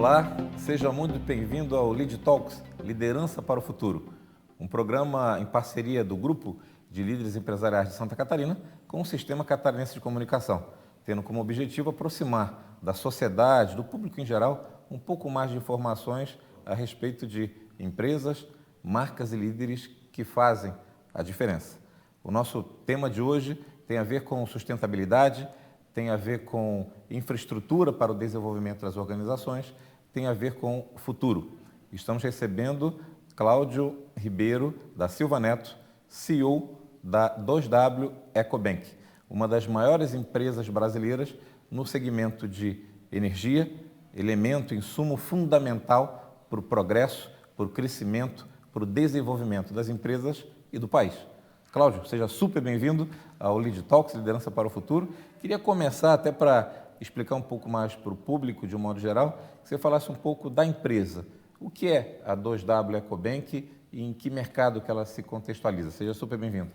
Olá, seja muito bem-vindo ao Lead Talks, Liderança para o Futuro, um programa em parceria do Grupo de Líderes Empresariais de Santa Catarina com o Sistema Catarinense de Comunicação, tendo como objetivo aproximar da sociedade, do público em geral, um pouco mais de informações a respeito de empresas, marcas e líderes que fazem a diferença. O nosso tema de hoje tem a ver com sustentabilidade, tem a ver com infraestrutura para o desenvolvimento das organizações, tem a ver com futuro. Estamos recebendo Cláudio Ribeiro da Silva Neto, CEO da 2W Ecobank, uma das maiores empresas brasileiras no segmento de energia, elemento, insumo fundamental para o progresso, para o crescimento, para o desenvolvimento das empresas e do país. Cláudio, seja super bem-vindo ao Lead Talks, Liderança para o Futuro. Queria começar até para explicar um pouco mais para o público, de um modo geral, que você falasse um pouco da empresa. O que é a 2W Ecobank e em que mercado que ela se contextualiza? Seja super bem-vindo.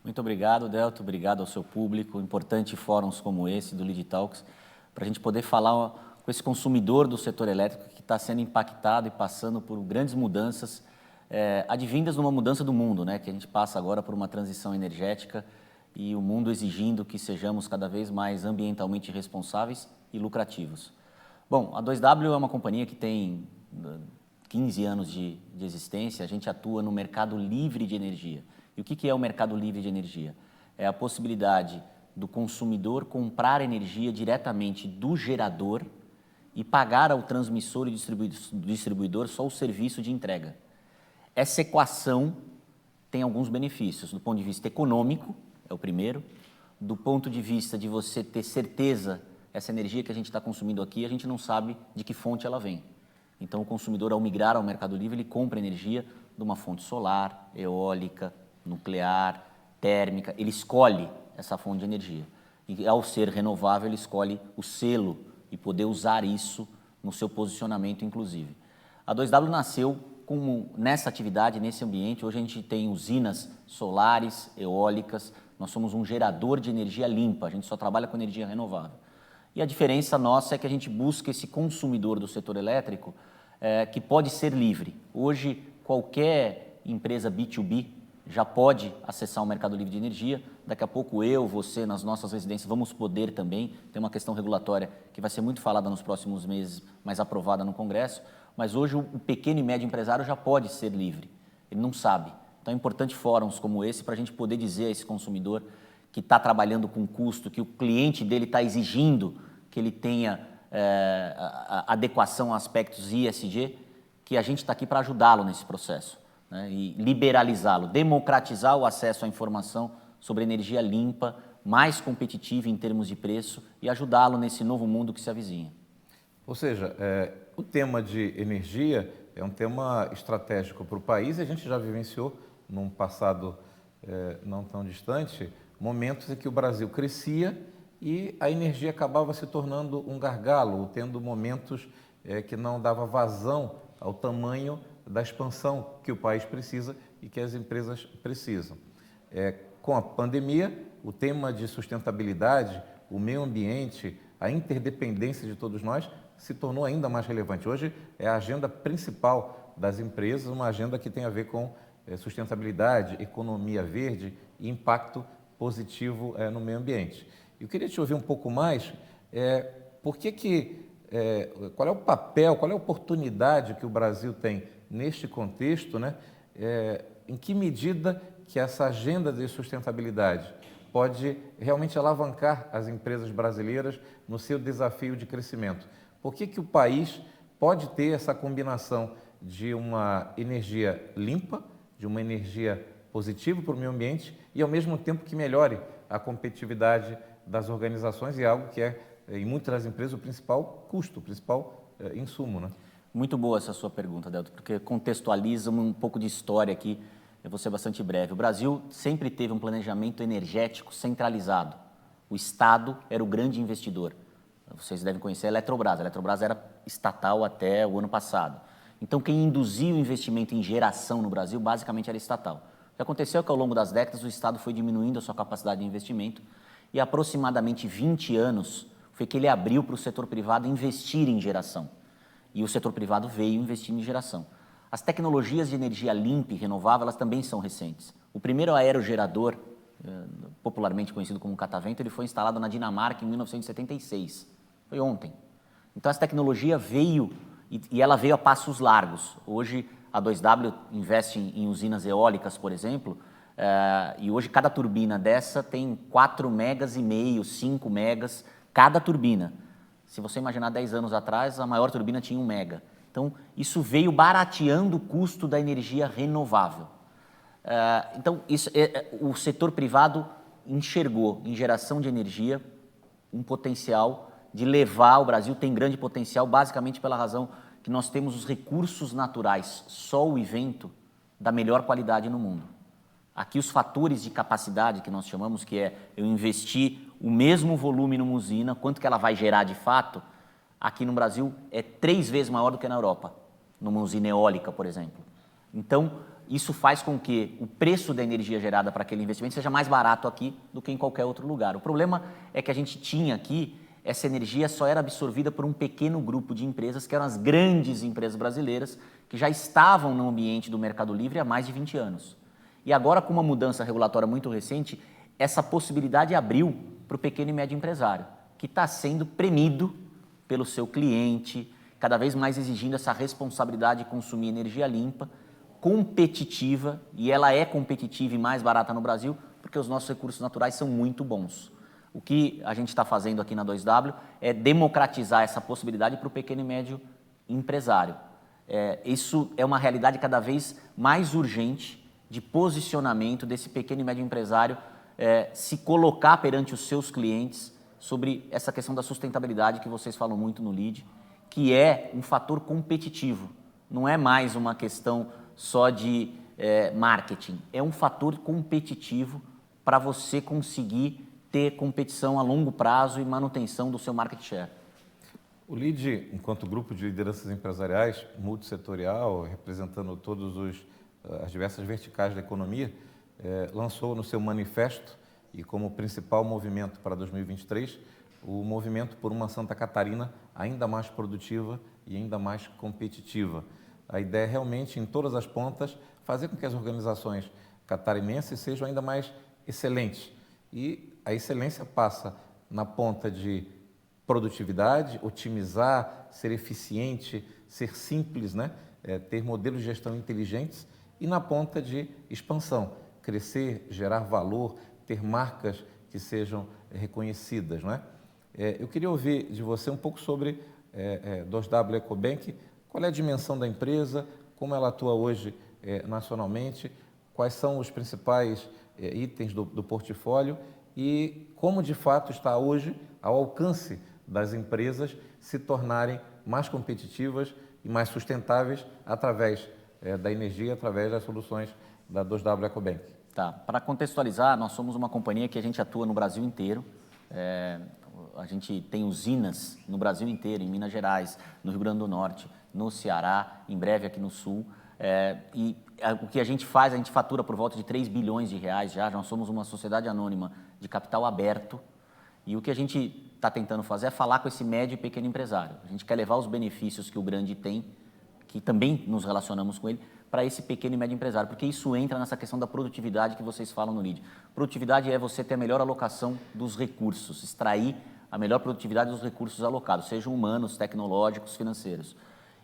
Muito obrigado, Delto. Obrigado ao seu público. Importante fóruns como esse do Lead Talks, para a gente poder falar com esse consumidor do setor elétrico que está sendo impactado e passando por grandes mudanças, advindas de uma mudança do mundo, né? Que a gente passa agora por uma transição energética e o mundo exigindo que sejamos cada vez mais ambientalmente responsáveis e lucrativos. Bom, a 2W é uma companhia que tem 15 anos de existência. A gente atua no mercado livre de energia. E o que é o mercado livre de energia? É a possibilidade do consumidor comprar energia diretamente do gerador e pagar ao transmissor e distribuidor só o serviço de entrega. Essa equação tem alguns benefícios, do ponto de vista econômico, é o primeiro, do ponto de vista de você ter certeza, essa energia que a gente está consumindo aqui, a gente não sabe de que fonte ela vem. Então, o consumidor, ao migrar ao Mercado Livre, ele compra energia de uma fonte solar, eólica, nuclear, térmica, ele escolhe essa fonte de energia. E, ao ser renovável, ele escolhe o selo e poder usar isso no seu posicionamento, inclusive. A 2W nasceu nessa atividade, nesse ambiente. Hoje a gente tem usinas solares, eólicas, nós somos um gerador de energia limpa, a gente só trabalha com energia renovável. E a diferença nossa é que a gente busca esse consumidor do setor elétrico que pode ser livre. Hoje, qualquer empresa B2B já pode acessar o mercado livre de energia. Daqui a pouco você, nas nossas residências, vamos poder também. Tem uma questão regulatória que vai ser muito falada nos próximos meses, mas aprovada no Congresso. Mas hoje o pequeno e médio empresário já pode ser livre, ele não sabe. Então é importante fóruns como esse para a gente poder dizer a esse consumidor que está trabalhando com custo, que o cliente dele está exigindo que ele tenha adequação a aspectos ESG, que a gente está aqui para ajudá-lo nesse processo, né? E liberalizá-lo, democratizar o acesso à informação sobre energia limpa, mais competitiva em termos de preço e ajudá-lo nesse novo mundo que se avizinha. Ou seja, o tema de energia é um tema estratégico para o país e a gente já vivenciou, num passado não tão distante, momentos em que o Brasil crescia e a energia acabava se tornando um gargalo, tendo momentos que não dava vazão ao tamanho da expansão que o país precisa e que as empresas precisam. Com a pandemia, o tema de sustentabilidade, o meio ambiente, a interdependência de todos nós se tornou ainda mais relevante. Hoje é a agenda principal das empresas, uma agenda que tem a ver com sustentabilidade, economia verde e impacto positivo no meio ambiente. Eu queria te ouvir um pouco mais, qual é o papel, qual é a oportunidade que o Brasil tem neste contexto, né? Em que medida que essa agenda de sustentabilidade pode realmente alavancar as empresas brasileiras no seu desafio de crescimento? Por que o país pode ter essa combinação de uma energia limpa, de uma energia positiva para o meio ambiente e, ao mesmo tempo, que melhore a competitividade das organizações e algo que em muitas das empresas, o principal custo, o principal insumo, né? Muito boa essa sua pergunta, Delto, porque contextualiza um pouco de história aqui, eu vou ser bastante breve. O Brasil sempre teve um planejamento energético centralizado. O Estado era o grande investidor. Vocês devem conhecer a Eletrobras. A Eletrobras era estatal até o ano passado. Então, quem induzia o investimento em geração no Brasil, basicamente, era estatal. O que aconteceu é que, ao longo das décadas, o Estado foi diminuindo a sua capacidade de investimento e, aproximadamente 20 anos, foi que ele abriu para o setor privado investir em geração. e o setor privado veio investindo em geração. As tecnologias de energia limpa e renovável, elas também são recentes. O primeiro aerogerador, popularmente conhecido como catavento, ele foi instalado na Dinamarca em 1976. Foi ontem. Então, essa tecnologia veio e ela veio a passos largos. Hoje, a 2W investe em usinas eólicas, por exemplo, e hoje cada turbina dessa tem 4,5 megas, 5 megas, cada turbina. Se você imaginar 10 anos atrás, a maior turbina tinha 1 mega. Então, isso veio barateando o custo da energia renovável. Então, o setor privado enxergou em geração de energia um potencial de levar o Brasil, tem grande potencial, basicamente pela razão que nós temos os recursos naturais, sol e vento, da melhor qualidade no mundo. Aqui os fatores de capacidade, que nós chamamos, que é eu investir o mesmo volume numa usina, quanto que ela vai gerar de fato, aqui no Brasil é 3 vezes maior do que na Europa, numa usina eólica, por exemplo. Então, isso faz com que o preço da energia gerada para aquele investimento seja mais barato aqui do que em qualquer outro lugar. O problema é que a gente tinha aqui, essa energia só era absorvida por um pequeno grupo de empresas, que eram as grandes empresas brasileiras, que já estavam no ambiente do Mercado Livre há mais de 20 anos. E agora, com uma mudança regulatória muito recente, essa possibilidade abriu para o pequeno e médio empresário, que está sendo premido pelo seu cliente, cada vez mais exigindo essa responsabilidade de consumir energia limpa, competitiva, e ela é competitiva e mais barata no Brasil, porque os nossos recursos naturais são muito bons. O que a gente está fazendo aqui na 2W é democratizar essa possibilidade para o pequeno e médio empresário. Isso é uma realidade cada vez mais urgente de posicionamento desse pequeno e médio empresário se colocar perante os seus clientes sobre essa questão da sustentabilidade que vocês falam muito no LEAD, que é um fator competitivo, não é mais uma questão só de marketing, é um fator competitivo para você conseguir ter competição a longo prazo e manutenção do seu market share. O LEAD, enquanto grupo de lideranças empresariais multissetorial, representando todas as diversas verticais da economia, lançou no seu manifesto e como principal movimento para 2023, o movimento por uma Santa Catarina ainda mais produtiva e ainda mais competitiva. A ideia é realmente, em todas as pontas, fazer com que as organizações catarinenses sejam ainda mais excelentes. E a excelência passa na ponta de produtividade, otimizar, ser eficiente, ser simples, né? Ter modelos de gestão inteligentes, e na ponta de expansão, crescer, gerar valor, ter marcas que sejam reconhecidas, não é? Eu queria ouvir de você um pouco sobre 2W Ecobank. Qual é a dimensão da empresa, como ela atua hoje nacionalmente, quais são os principais itens do portfólio e como de fato está hoje ao alcance das empresas se tornarem mais competitivas e mais sustentáveis através da energia, através das soluções da 2W Ecobank. Tá. Para contextualizar, nós somos uma companhia que a gente atua no Brasil inteiro. A gente tem usinas no Brasil inteiro, em Minas Gerais, no Rio Grande do Norte, no Ceará, em breve aqui no Sul. O que a gente faz, a gente fatura por volta de 3 bilhões de reais já. Nós somos uma sociedade anônima de capital aberto. E o que a gente está tentando fazer é falar com esse médio e pequeno empresário. A gente quer levar os benefícios que o grande tem, que também nos relacionamos com ele, para esse pequeno e médio empresário, porque isso entra nessa questão da produtividade que vocês falam no LEAD. Produtividade é você ter a melhor alocação dos recursos, extrair a melhor produtividade dos recursos alocados, sejam humanos, tecnológicos, financeiros.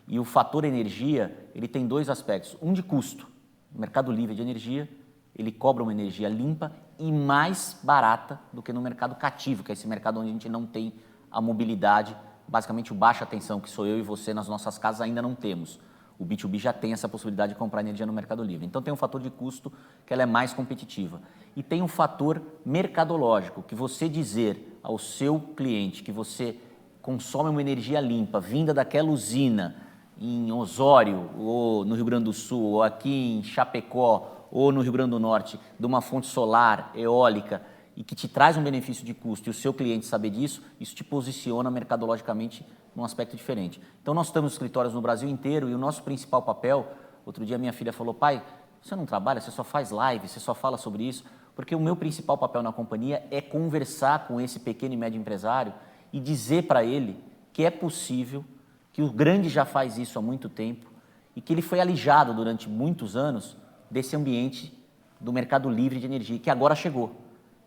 E o fator energia, ele tem 2 aspectos. Um de custo. O mercado livre de energia, ele cobra uma energia limpa e mais barata do que no mercado cativo, que é esse mercado onde a gente não tem a mobilidade, basicamente o baixa tensão, que sou eu e você nas nossas casas ainda não temos. O B2B já tem essa possibilidade de comprar energia no Mercado Livre. Então tem um fator de custo que ela é mais competitiva. E tem um fator mercadológico, que você dizer ao seu cliente que você consome uma energia limpa, vinda daquela usina em Osório, ou no Rio Grande do Sul, ou aqui em Chapecó, ou no Rio Grande do Norte, de uma fonte solar, eólica, e que te traz um benefício de custo, e o seu cliente saber disso, isso te posiciona mercadologicamente num aspecto diferente. Então, nós temos escritórios no Brasil inteiro e o nosso principal papel, outro dia minha filha falou, pai, você não trabalha, você só faz live, você só fala sobre isso, porque o meu principal papel na companhia é conversar com esse pequeno e médio empresário e dizer para ele que é possível que o grande já faz isso há muito tempo e que ele foi alijado durante muitos anos desse ambiente do mercado livre de energia, que agora chegou.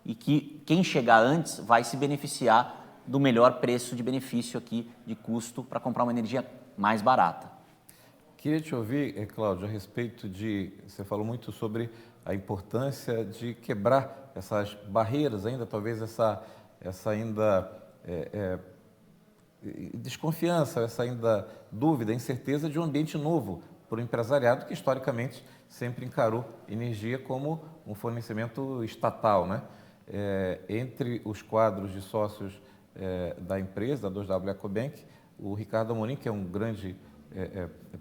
E que quem chegar antes vai se beneficiar do melhor preço de benefício aqui, de custo, para comprar uma energia mais barata. Queria te ouvir, Cláudio, a respeito de... Você falou muito sobre a importância de quebrar essas barreiras ainda, talvez essa ainda desconfiança, essa ainda dúvida, incerteza de um ambiente novo para o empresariado que historicamente sempre encarou energia como um fornecimento estatal, né? Entre os quadros de sócios da empresa, da 2W Ecobank, o Ricardo Amorim, que é um grande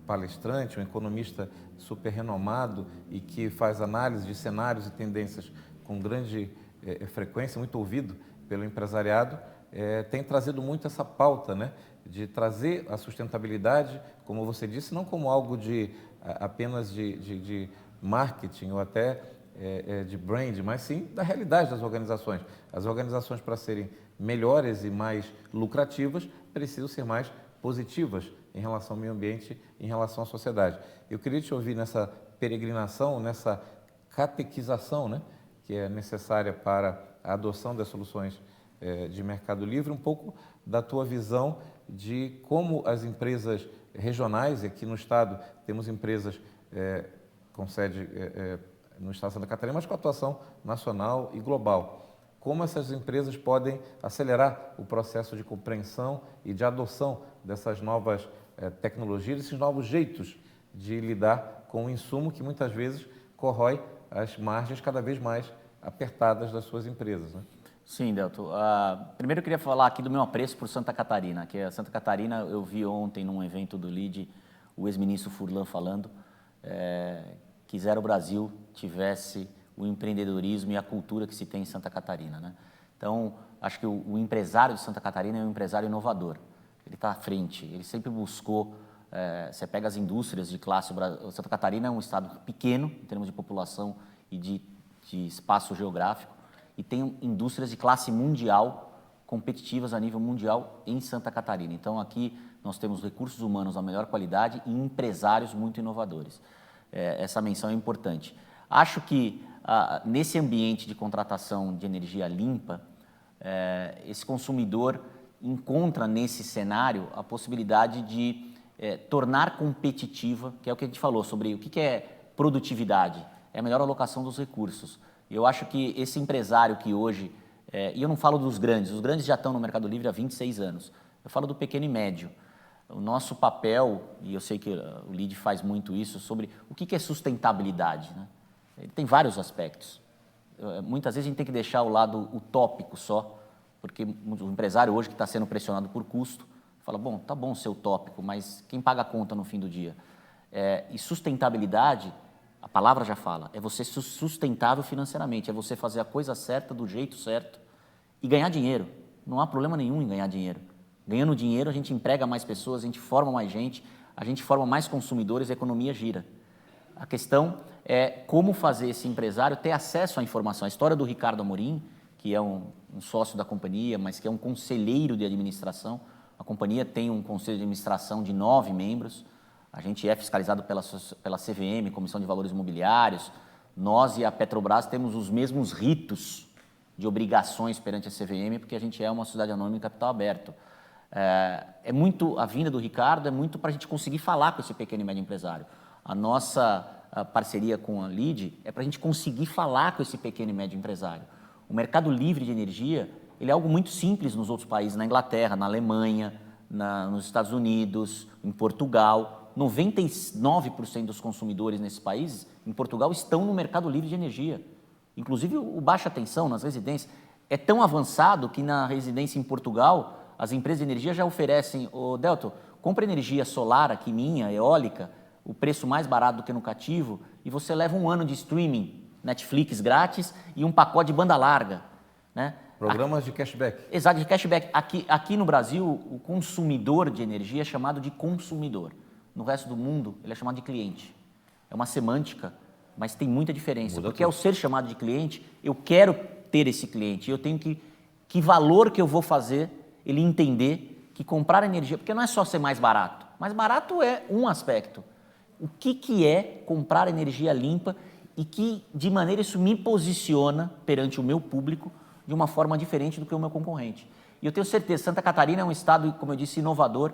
palestrante, um economista super renomado e que faz análise de cenários e tendências com grande frequência, muito ouvido pelo empresariado, tem trazido muito essa pauta, né, de trazer a sustentabilidade, como você disse, não como algo apenas de marketing ou até de brand, mas sim da realidade das organizações. As organizações, para serem melhores e mais lucrativas, precisam ser mais positivas em relação ao meio ambiente, em relação à sociedade. Eu queria te ouvir nessa peregrinação, nessa catequização, né, que é necessária para a adoção das soluções de mercado livre, um pouco da tua visão de como as empresas regionais, e aqui no Estado temos empresas com sede no Estado de Santa Catarina, mas com atuação nacional e global. Como essas empresas podem acelerar o processo de compreensão e de adoção dessas novas tecnologias, esses novos jeitos de lidar com o insumo que muitas vezes corrói as margens cada vez mais apertadas das suas empresas, né? Sim, Delto. Primeiro eu queria falar aqui do meu apreço por Santa Catarina, que a Santa Catarina, eu vi ontem num evento do LIDE, o ex-ministro Furlan falando, que Zero Brasil tivesse o empreendedorismo e a cultura que se tem em Santa Catarina, né? Então, acho que o empresário de Santa Catarina é um empresário inovador. Ele está à frente, ele sempre buscou, você pega as indústrias de classe, Santa Catarina é um estado pequeno em termos de população e de espaço geográfico, e tem indústrias de classe mundial, competitivas a nível mundial em Santa Catarina. Então, aqui nós temos recursos humanos da melhor qualidade e empresários muito inovadores. Essa menção é importante. Acho que nesse ambiente de contratação de energia limpa, esse consumidor encontra nesse cenário a possibilidade de tornar competitiva, que é o que a gente falou sobre o que é produtividade, é a melhor alocação dos recursos. Eu acho que esse empresário que hoje, e eu não falo dos grandes, os grandes já estão no Mercado Livre há 26 anos, eu falo do pequeno e médio. O nosso papel, e eu sei que o LIDE faz muito isso, sobre o que é sustentabilidade, né? Ele tem vários aspectos. Muitas vezes a gente tem que deixar o lado utópico só, porque o empresário hoje que está sendo pressionado por custo, fala, bom, tá bom ser utópico, mas quem paga a conta no fim do dia? E sustentabilidade, a palavra já fala, é você ser sustentável financeiramente, é você fazer a coisa certa, do jeito certo e ganhar dinheiro. Não há problema nenhum em ganhar dinheiro. Ganhando dinheiro, a gente emprega mais pessoas, a gente forma mais gente, a gente forma mais consumidores, a economia gira. A questão é como fazer esse empresário ter acesso à informação. A história do Ricardo Amorim, que é um sócio da companhia, mas que é um conselheiro de administração. A companhia tem um conselho de administração de 9 membros. A gente é fiscalizado pela CVM, Comissão de Valores Imobiliários. Nós e a Petrobras temos os mesmos ritos de obrigações perante a CVM, porque a gente é uma sociedade anônima de capital aberto. A vinda do Ricardo é muito para a gente conseguir falar com esse pequeno e médio empresário. A nossa parceria com a LIDE é para a gente conseguir falar com esse pequeno e médio empresário. O mercado livre de energia, ele é algo muito simples nos outros países, na Inglaterra, na Alemanha, nos Estados Unidos, em Portugal. 99% dos consumidores nesses países, em Portugal, estão no mercado livre de energia. Inclusive o baixa tensão nas residências é tão avançado que na residência em Portugal, as empresas de energia já oferecem, Delto, compra energia solar aqui minha, eólica, o preço mais barato do que no cativo, e você leva 1 ano de streaming, Netflix grátis e um pacote de banda larga, né? Programas de cashback. Exato, de cashback. Aqui no Brasil, o consumidor de energia é chamado de consumidor. No resto do mundo, ele é chamado de cliente. É uma semântica, mas tem muita diferença. Porque ao ser chamado de cliente, eu quero ter esse cliente. Eu tenho que valor que eu vou fazer ele entender que comprar energia, porque não é só ser mais barato. Mais barato é um aspecto. O que é comprar energia limpa e que, de maneira, isso me posiciona perante o meu público de uma forma diferente do que o meu concorrente. E eu tenho certeza, Santa Catarina é um estado, como eu disse, inovador.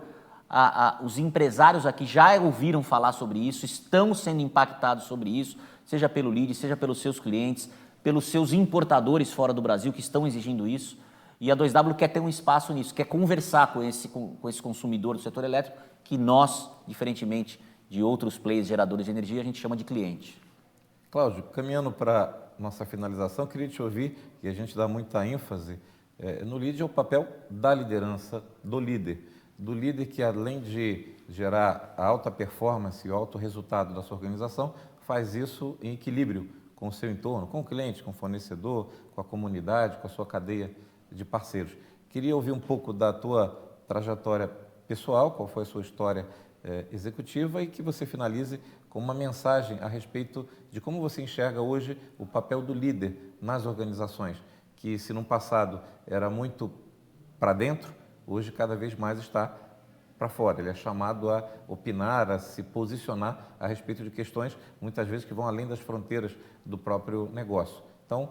Os empresários aqui já ouviram falar sobre isso, estão sendo impactados sobre isso, seja pelo LIDE, seja pelos seus clientes, pelos seus importadores fora do Brasil que estão exigindo isso. E a 2W quer ter um espaço nisso, quer conversar com esse consumidor do setor elétrico, que nós, diferentemente de outros players geradores de energia, a gente chama de cliente. Cláudio, caminhando para nossa finalização, queria te ouvir, e a gente dá muita ênfase no LIDE, é o papel da liderança, do líder que, além de gerar a alta performance e o alto resultado da sua organização, faz isso em equilíbrio com o seu entorno, com o cliente, com o fornecedor, com a comunidade, com a sua cadeia de parceiros. Queria ouvir um pouco da tua trajetória pessoal, qual foi a sua história executiva, e que você finalize com uma mensagem a respeito de como você enxerga hoje o papel do líder nas organizações, que se no passado era muito para dentro, hoje cada vez mais está para fora. Ele é chamado a opinar, a se posicionar a respeito de questões, muitas vezes, que vão além das fronteiras do próprio negócio. Então,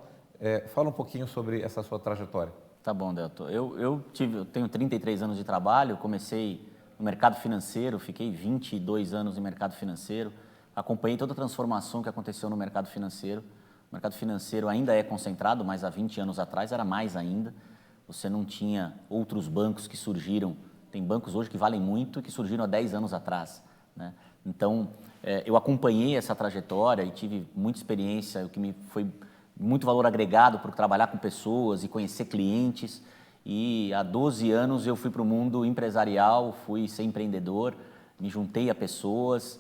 fala um pouquinho sobre essa sua trajetória. Tá bom, Delto. Eu tenho 33 anos de trabalho, comecei no mercado financeiro, fiquei 22 anos no mercado financeiro, acompanhei toda a transformação que aconteceu no mercado financeiro. O mercado financeiro ainda é concentrado, mas há 20 anos atrás era mais ainda. Você não tinha outros bancos que surgiram. Tem bancos hoje que valem muito e que surgiram há 10 anos atrás, né? Então, eu acompanhei essa trajetória e tive muita experiência, o que me foi muito valor agregado por trabalhar com pessoas e conhecer clientes. E há 12 anos eu fui para o mundo empresarial, fui ser empreendedor, me juntei a pessoas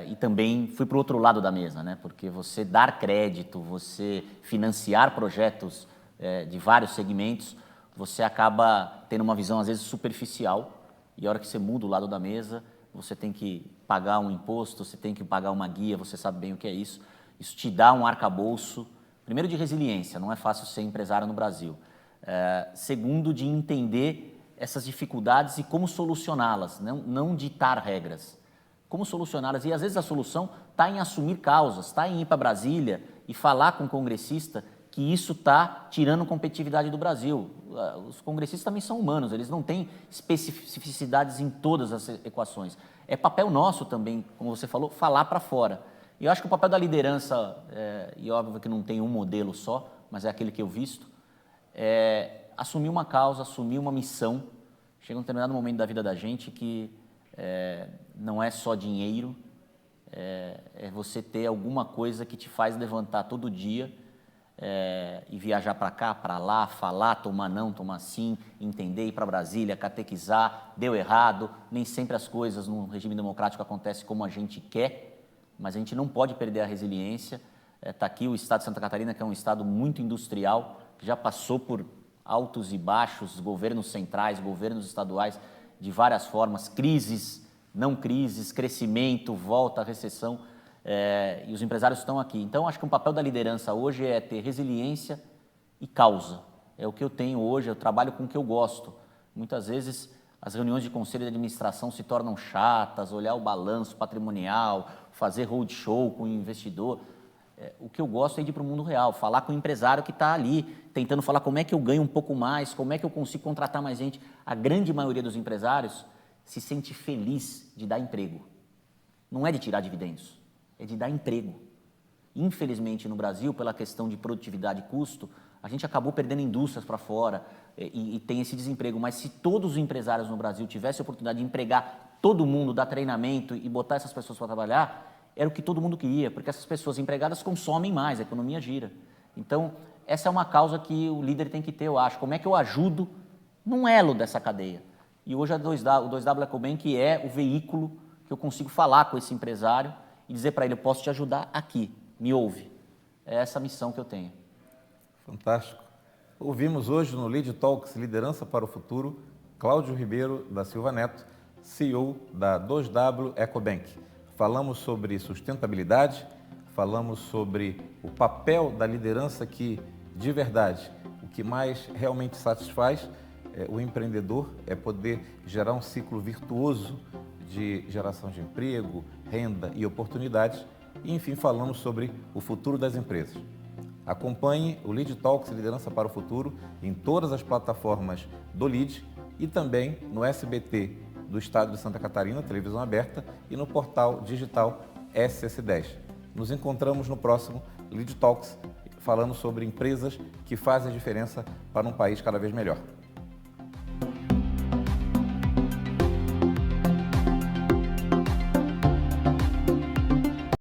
e também fui para o outro lado da mesa, né? Porque você dar crédito, você financiar projetos de vários segmentos, você acaba tendo uma visão às vezes superficial, e a hora que você muda o lado da mesa, você tem que pagar um imposto, você tem que pagar uma guia, você sabe bem o que é isso. Isso te dá um arcabouço, primeiro de resiliência, não é fácil ser empresário no Brasil. Segundo, de entender essas dificuldades e como solucioná-las, não ditar regras. Como solucioná-las, e às vezes a solução está em assumir causas, está em ir para Brasília e falar com o congressista que isso está tirando competitividade do Brasil. Os congressistas também são humanos, eles não têm especificidades em todas as equações. É papel nosso também, como você falou, falar para fora. E eu acho que o papel da liderança, e óbvio que não tem um modelo só, mas é aquele que eu visto, é assumir uma causa, assumir uma missão. Chega um determinado momento da vida da gente que não é só dinheiro, é você ter alguma coisa que te faz levantar todo dia e viajar para cá, para lá, falar, tomar não, tomar sim, entender, ir para Brasília, catequizar, deu errado. Nem sempre as coisas no regime democrático acontecem como a gente quer, mas a gente não pode perder a resiliência. Está aqui o estado de Santa Catarina, que é um estado muito industrial, que já passou por altos e baixos, governos centrais, governos estaduais, de várias formas, crises, não crises, crescimento, volta, recessão. E os empresários estão aqui. Então, acho que o papel da liderança hoje é ter resiliência e causa. É o que eu tenho hoje, eu trabalho com o que eu gosto. Muitas vezes, as reuniões de conselho de administração se tornam chatas, olhar o balanço patrimonial, fazer roadshow com o investidor. O que eu gosto é de ir para o mundo real, falar com o empresário que está ali, tentando falar como é que eu ganho um pouco mais, como é que eu consigo contratar mais gente. A grande maioria dos empresários se sente feliz de dar emprego. Não é de tirar dividendos. É de dar emprego. Infelizmente, no Brasil, pela questão de produtividade e custo, a gente acabou perdendo indústrias para fora e tem esse desemprego. Mas se todos os empresários no Brasil tivessem a oportunidade de empregar todo mundo, dar treinamento e botar essas pessoas para trabalhar, era o que todo mundo queria, porque essas pessoas empregadas consomem mais, a economia gira. Então, essa é uma causa que o líder tem que ter, eu acho. Como é que eu ajudo num elo dessa cadeia? E hoje o 2W EcoBank é o veículo que eu consigo falar com esse empresário e dizer para ele, eu posso te ajudar aqui, me ouve. É essa a missão que eu tenho. Fantástico. Ouvimos hoje no Lead Talks Liderança para o Futuro, Cláudio Ribeiro da Silva Neto, CEO da 2W EcoBank. Falamos sobre sustentabilidade, falamos sobre o papel da liderança que, de verdade, o que mais realmente satisfaz o empreendedor, é poder gerar um ciclo virtuoso de geração de emprego, renda e oportunidades. E, enfim, falamos sobre o futuro das empresas. Acompanhe o Lead Talks Liderança para o Futuro em todas as plataformas do Lead e também no SBT do Estado de Santa Catarina, televisão aberta, e no portal digital SS10. Nos encontramos no próximo Lead Talks, falando sobre empresas que fazem a diferença para um país cada vez melhor.